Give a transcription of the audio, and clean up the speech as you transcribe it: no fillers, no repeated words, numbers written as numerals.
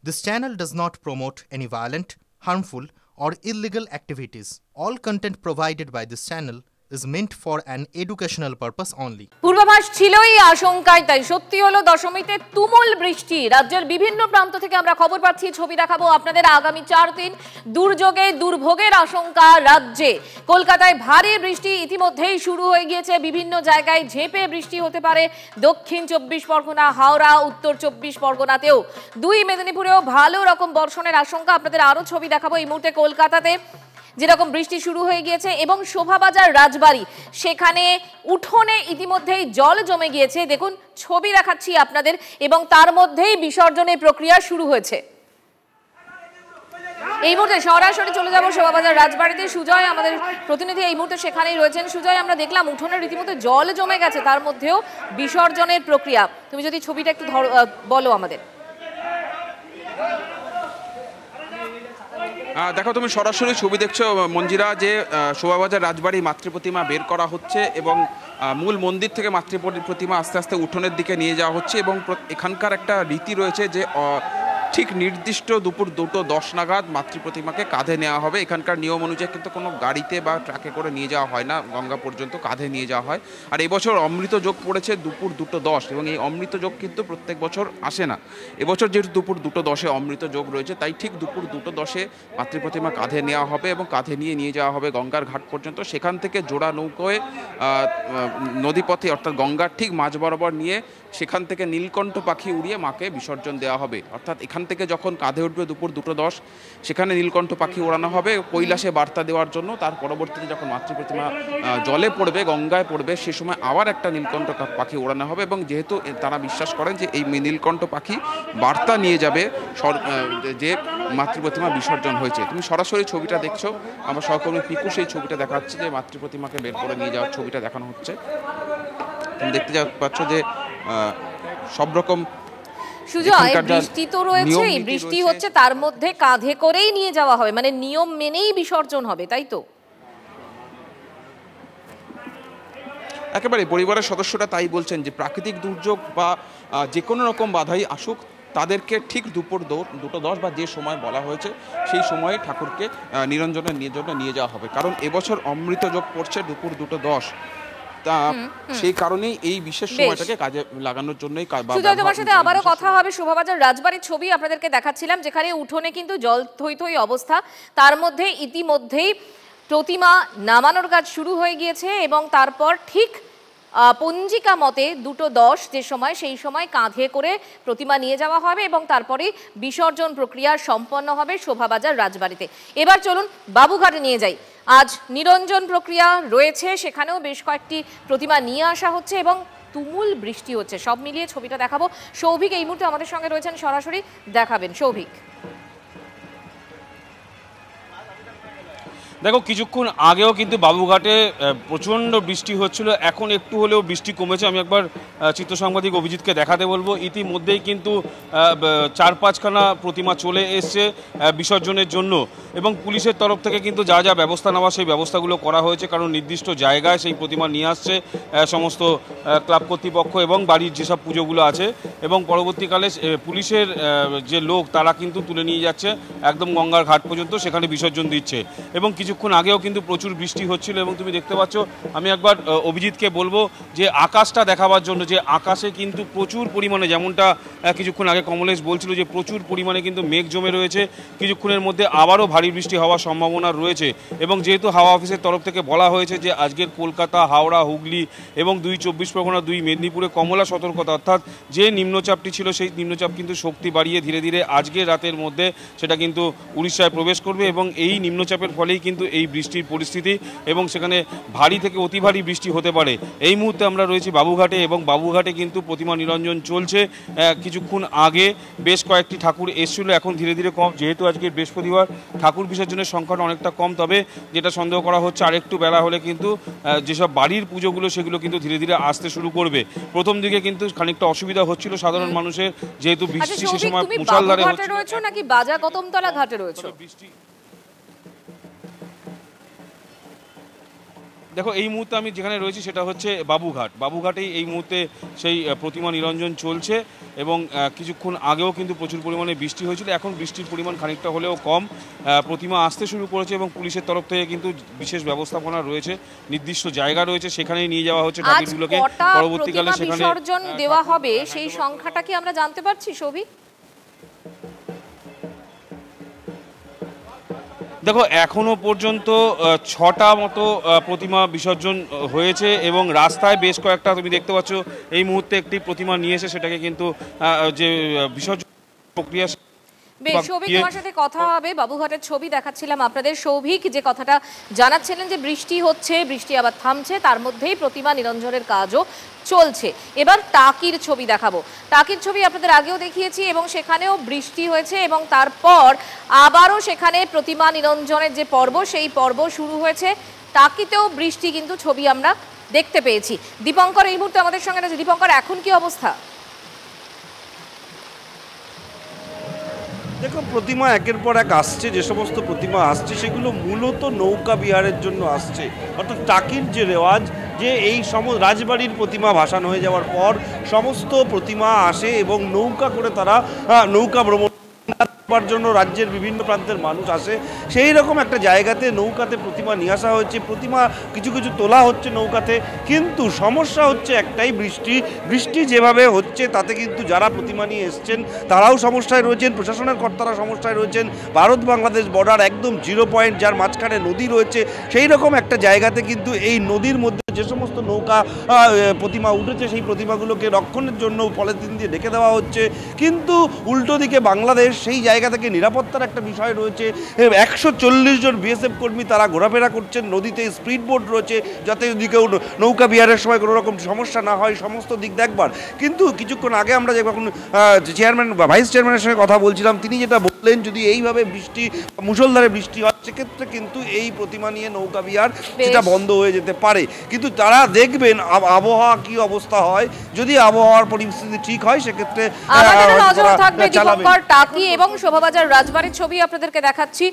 This channel does not promote any violent, harmful, or illegal activities. All content provided by this channel is meant for an educational purpose only. পূর্বাভাস ছিলই আশঙ্কায়, তাই সত্যি হলো দশমীতে তুমুল বৃষ্টি। রাজ্যের বিভিন্ন প্রান্ত থেকে আমরা খবর পাচ্ছি, ছবি দেখাবো আপনাদের। আগামী 4 দিন দুর্যোগে দুর্ভোগের আশঙ্কা রাজ্যে। কলকাতায় ভারী বৃষ্টি ইতিমধ্যেই শুরু হয়ে গিয়েছে। বিভিন্ন জায়গায় ঝেঁপে বৃষ্টি হতে পারে। দক্ষিণ 24 পরগনা, হাওড়া, উত্তর 24 পরগনাতেও, 2 মেদিনীপুরেও ভালো রকম বর্ষণের আশঙ্কা। আপনাদের আরো ছবি দেখাবো। এই মুহূর্তে কলকাতাতে যেরকম বৃষ্টি শুরু হয়ে গিয়েছে এবং শোভাবাজার রাজবাড়ি, সেখানে উঠোনে ইতিমধ্যেই জল জমে গিয়েছে। দেখুন, ছবি দেখাচ্ছি আপনাদের, এবং তার মধ্যেই বিসর্জনের প্রক্রিয়া শুরু হয়েছে। এই মুহূর্তে সরাসরি চলে যাব শোভাবাজার রাজবাড়িতে। সুজয় আমাদের প্রতিনিধি এই মুহূর্তে সেখানেই রয়েছেন। সুজয়, আমরা দেখলাম উঠোনের রীতিমতো জল জমে গেছে, তার মধ্যেও বিসর্জনের প্রক্রিয়া। তুমি যদি ছবিটা একটু বলো আমাদের। দেখো, তুমি সরাসরি ছবি দেখছো মঞ্জিরা, যে শোভাবাজার রাজবাড়ি মাতৃপ্রতিমা বের করা হচ্ছে এবং মূল মন্দির থেকে মাতৃপ্রতিমা আস্তে আস্তে উঠোনের দিকে নিয়ে যাওয়া হচ্ছে। এবং এখানকার একটা রীতি রয়েছে যে ঠিক নির্দিষ্ট দুপুর 2:10 নাগাদ মাতৃপ্রতিমাকে কাঁধে নেওয়া হবে। এখানকার নিয়ম অনুযায়ী কিন্তু কোনো গাড়িতে বা ট্রাকে করে নিয়ে যাওয়া হয় না, গঙ্গা পর্যন্ত কাঁধে নিয়ে যাওয়া হয়। আর এবছর অমৃত যোগ পড়েছে দুপুর 2:10, এবং এই অমৃত যোগ কিন্তু প্রত্যেক বছর আসে না। এবছর যেহেতু দুপুর 2:10-এ অমৃত যোগ রয়েছে, তাই ঠিক দুপুর 2:10-এ মাতৃপ্রতিমা কাঁধে নেওয়া হবে এবং কাঁধে নিয়ে যাওয়া হবে গঙ্গার ঘাট পর্যন্ত। সেখান থেকে জোড়া নৌকোয় নদীপথে, অর্থাৎ গঙ্গার ঠিক মাঝ বরাবর নিয়ে সেখান থেকে নীলকণ্ঠ পাখি উড়িয়ে মাকে বিসর্জন দেওয়া হবে। অর্থাৎ এখান থেকে যখন কাঁধে উঠবে দুপুর 2:10, সেখানে নীলকণ্ঠ পাখি ওড়ানো হবে কৈলাসে বার্তা দেওয়ার জন্য। তার পরবর্তীতে যখন মাতৃপ্রতিমা জলে পড়বে, গঙ্গায় পড়বে, সে সময় আবার একটা নীলকণ্ঠ পাখি ওড়ানো হবে। এবং যেহেতু তারা বিশ্বাস করেন যে এই নীলকণ্ঠ পাখি বার্তা নিয়ে যাবে যে মাতৃপ্রতিমা বিসর্জন হয়েছে। তুমি সরাসরি ছবিটা দেখছো, আমার সহকর্মী পিকু সেই ছবিটা দেখাচ্ছে, যে মাতৃপ্রতিমাকে বের করে নিয়ে যাওয়ার ছবিটা দেখানো হচ্ছে। তুমি দেখতে পাচ্ছ যে সব রকম সুজয়, বৃষ্টি তো রয়েছে, বৃষ্টি হচ্ছে, তার মধ্যে কাঁধে করেই নিয়ে যাওয়া হবে, মানে নিয়ম মেনেই বিসর্জন হবে, তাই তো? একেবারে পরিবারের সদস্যরা তাই বলছেন যে প্রাকৃতিক দুর্যোগ বা যে কোনো রকম বাধাই আসুক, তাদেরকে ঠিক দুপুর 2:10 বা যে সময় বলা হয়েছে সেই সময়ে ঠাকুরকে নিরঞ্জনের নিয়ে যাওয়া হবে। কারণ এবছর অমৃত যোগ পড়ছে দুপুর 2:10, সেই কারণেই এই বিশেষ সময়টাকে কাজে লাগানোর জন্যই। তোমার সাথে আবারও কথা হবে। শোভাবাজার রাজবাড়ির ছবি আপনাদেরকে দেখাচ্ছিলাম, যেখানে উঠোনে কিন্তু জল থই থই অবস্থা। তার মধ্যে ইতিমধ্যেই প্রতিমা নামানোর কাজ শুরু হয়ে গিয়েছে, এবং তারপর ঠিক পঞ্জিকা মতে 2:10 যে সময়, সেই সময় কাঁধে করে প্রতিমা নিয়ে যাওয়া হবে এবং তারপরে বিসর্জন প্রক্রিয়া সম্পন্ন হবে শোভাবাজার রাজবাড়িতে। এবার চলুন বাবুঘাটে নিয়ে যাই। আজ নিরঞ্জন প্রক্রিয়া রয়েছে, সেখানেও বেশ কয়েকটি প্রতিমা নিয়ে আসা হচ্ছে এবং তুমুল বৃষ্টি হচ্ছে। সব মিলিয়ে ছবিটা দেখাবো। সৌভিক এই মুহূর্তে আমাদের সঙ্গে রয়েছেন, সরাসরি দেখাবেন। সৌভিক, দেখো, কিছুক্ষণ আগেও কিন্তু বাবুঘাটে প্রচণ্ড বৃষ্টি হচ্ছিল, এখন একটু হলেও বৃষ্টি কমেছে। আমি একবার চিত্র সাংবাদিক অভিজিৎকে দেখাতে বলবো। ইতিমধ্যেই কিন্তু 4-5খানা প্রতিমা চলে এসছে বিসর্জনের জন্য, এবং পুলিশের তরফ থেকে কিন্তু যা যা ব্যবস্থা নেওয়া সেই ব্যবস্থাগুলো করা হয়েছে। কারণ নির্দিষ্ট জায়গায় সেই প্রতিমা নিয়ে আসছে সমস্ত ক্লাব কর্তৃপক্ষ এবং বাড়ির যেসব পুজোগুলো আছে, এবং পরবর্তীকালে পুলিশের যে লোক তারা কিন্তু তুলে নিয়ে যাচ্ছে একদম গঙ্গার ঘাট পর্যন্ত, সেখানে বিসর্জন দিচ্ছে। এবং কিছুক্ষণ আগেও কিন্তু প্রচুর বৃষ্টি হচ্ছিল, এবং তুমি দেখতে পাচ্ছ, আমি একবার অভিজিৎকে বলবো যে আকাশটা দেখাবার জন্য, যে আকাশে কিন্তু প্রচুর পরিমাণে, যেমনটা কিছুক্ষণ আগে কমলেশ বলছিল, যে প্রচুর পরিমাণে কিন্তু মেঘ জমে রয়েছে। কিছুক্ষণের মধ্যে আবারও ভারী বৃষ্টি হওয়ার সম্ভাবনা রয়েছে। এবং যেহেতু হাওয়া অফিসের তরফ থেকে বলা হয়েছে যে আজকের কলকাতা, হাওড়া, হুগলি এবং 2 24 পরগনা, 2 মেদিনীপুরে কমলা সতর্কতা, অর্থাৎ যে নিম্নচাপটি ছিল সেই নিম্নচাপ কিন্তু শক্তি বাড়িয়ে ধীরে ধীরে আজকের রাতের মধ্যে সেটা কিন্তু উড়িষ্যায় প্রবেশ করবে, এবং এই নিম্নচাপের ফলেই কিন্তু এই বৃষ্টির পরিস্থিতি, এবং সেখানে ভারী থেকে অতি ভারী বৃষ্টি হতে পারে। এই মুহূর্তে আমরা রয়েছি বাবুঘাটে, এবং বাবুঘাটে কিন্তু প্রতিমা নিরঞ্জন চলছে। কিছুক্ষণ আগে বেশ কয়েকটি ঠাকুর এসেছিল, এখন ধীরে ধীরে কম, যেহেতু আজকে বৃহস্পতিবার ঠাকুর বিসর্জনের সংখ্যাটা অনেকটা কম। তবে যেটা সন্দেহ করা হচ্ছে, আরেকটু বেলা হলে কিন্তু যেসব বাড়ির পুজোগুলো সেগুলো কিন্তু ধীরে ধীরে আসতে শুরু করবে। প্রথম দিকে কিন্তু খানিকটা অসুবিধা হচ্ছিল সাধারণ মানুষের, যেহেতু বৃষ্টি সে সময় মুষলধারে হচ্ছে। নাকি বাজা কদমতলা ঘাটে রয়েছে? দেখো এই মুহূর্তে আমি যেখানে রয়েছি সেটা হচ্ছে বাবুঘাটেই এই মুহূর্তে সেই প্রতিমা নিরঞ্জন চলছে এবং কিছুক্ষণ আগেও কিন্তু প্রচুর পরিমাণে বৃষ্টি হয়েছিল। এখন বৃষ্টির পরিমাণ খানিকটা হলেও কম, প্রতিমা আসতে শুরু করেছে এবং পুলিশের তরফ থেকে কিন্তু বিশেষ ব্যবস্থাপনা রয়েছে, নির্দিষ্ট জায়গা রয়েছে, সেখানেই নিয়ে যাওয়া হচ্ছে ঠাকুরগুলোকে। পরবর্তীকালে সেখানে বিসর্জন দেওয়া হবে সেই সংখ্যাটা কি আমরা জানতে পারছি সৌভিক? দেখো এখনো পর্যন্ত 6টা মতো প্রতিমা বিসর্জন হয়েছে এবং রাস্তায় বেশ কয়েকটা তুমি দেখতে পাচ্ছ এই মুহূর্তে একটি প্রতিমা নিয়ে এসে সেটাকে কিন্তু যে বিসর্জন প্রক্রিয়া। সৌভিক, তোমার সাথে কথা হবে। বাবুঘাটের ছবি দেখাচ্ছিলাম আপনাদের। সৌভিক যে কথাটা জানাচ্ছিলেন যে বৃষ্টি হচ্ছে, বৃষ্টি আবার থামছে, তার মধ্যেই প্রতিমা নিরঞ্জনের কাজও চলছে। এবার টাকির ছবি দেখাবো। টাকির ছবি আপনাদের আগেও দেখিয়েছি এবং সেখানেও বৃষ্টি হয়েছে এবং তারপর আবারও সেখানে প্রতিমা নিরঞ্জনের যে পর্ব সেই পর্ব শুরু হয়েছে। টাকিতেও বৃষ্টি কিন্তু ছবি আমরা দেখতে পেয়েছি। দীপঙ্কর এই মুহূর্তে আমাদের সঙ্গে আছে। দীপঙ্কর, এখন কি অবস্থা? দেখো প্রতিমা একের পর এক আসছে, যে সমস্ত প্রতিমা আসছে সেগুলো মূলত নৌকা বিহারের জন্য আসছে। অর্থাৎ টাকির যে রেওয়াজ, যে এই রাজবাড়ির প্রতিমা ভাসান হয়ে যাওয়ার পর সমস্ত প্রতিমা আসে এবং নৌকা করে তারা নৌকা ভ্রমণ জন্য রাজ্যের বিভিন্ন প্রান্তের মানুষ আসে। সেই রকম একটা জায়গাতে নৌকাতে প্রতিমা নিয়ে আসা হয়েছে, প্রতিমা কিছু কিছু তোলা হচ্ছে নৌকাতে। কিন্তু সমস্যা হচ্ছে একটাই, বৃষ্টি যেভাবে হচ্ছে তাতে কিন্তু যারা প্রতিমা নিয়ে এসছেন তারাও সমস্যায় রয়েছেন, প্রশাসনের কর্তারা সমস্যায় রয়েছেন। ভারত বাংলাদেশ বর্ডার একদম 0 পয়েন্ট, যার মাঝখানে নদী রয়েছে। সেই রকম একটা জায়গাতে কিন্তু এই নদীর মধ্যে যে সমস্ত নৌকা প্রতিমা উঠেছে সেই প্রতিমাগুলোকে রক্ষণের জন্য পলিথিন দিয়ে ঢেকে দেওয়া হচ্ছে। কিন্তু উল্টো দিকে বাংলাদেশ সেই জায়গা থেকে নিরাপত্তার একটা বিষয় রয়েছে। 140 জন বিএসএফ কর্মী তারা ঘোরাফেরা করছেন, নদীতে স্পিড বোট রয়েছে যাতে যদি কেউ নৌকা বিহারের সময় কোনো রকম সমস্যা না হয়, সমস্ত দিক দেখবার। কিন্তু কিছুক্ষণ আগে আমরা যখন চেয়ারম্যান বা ভাইস চেয়ারম্যানের সঙ্গে কথা বলছিলাম, তিনি যেটা বললেন যদি এইভাবে বৃষ্টি মুষলধারে বৃষ্টি হয় সেক্ষেত্রে কিন্তু এই প্রতিমা নিয়ে নৌকা বিহার সেটা বন্ধ হয়ে যেতে পারে। কিন্তু তারা দেখবেন আবহাওয়া কি অবস্থা হয়, যদি আবহাওয়ার পরিস্থিতি ঠিক হয় সেক্ষেত্রে টাকি এবং শোভাবাজার রাজবাড়ির ছবি আপনাদেরকে দেখাচ্ছি।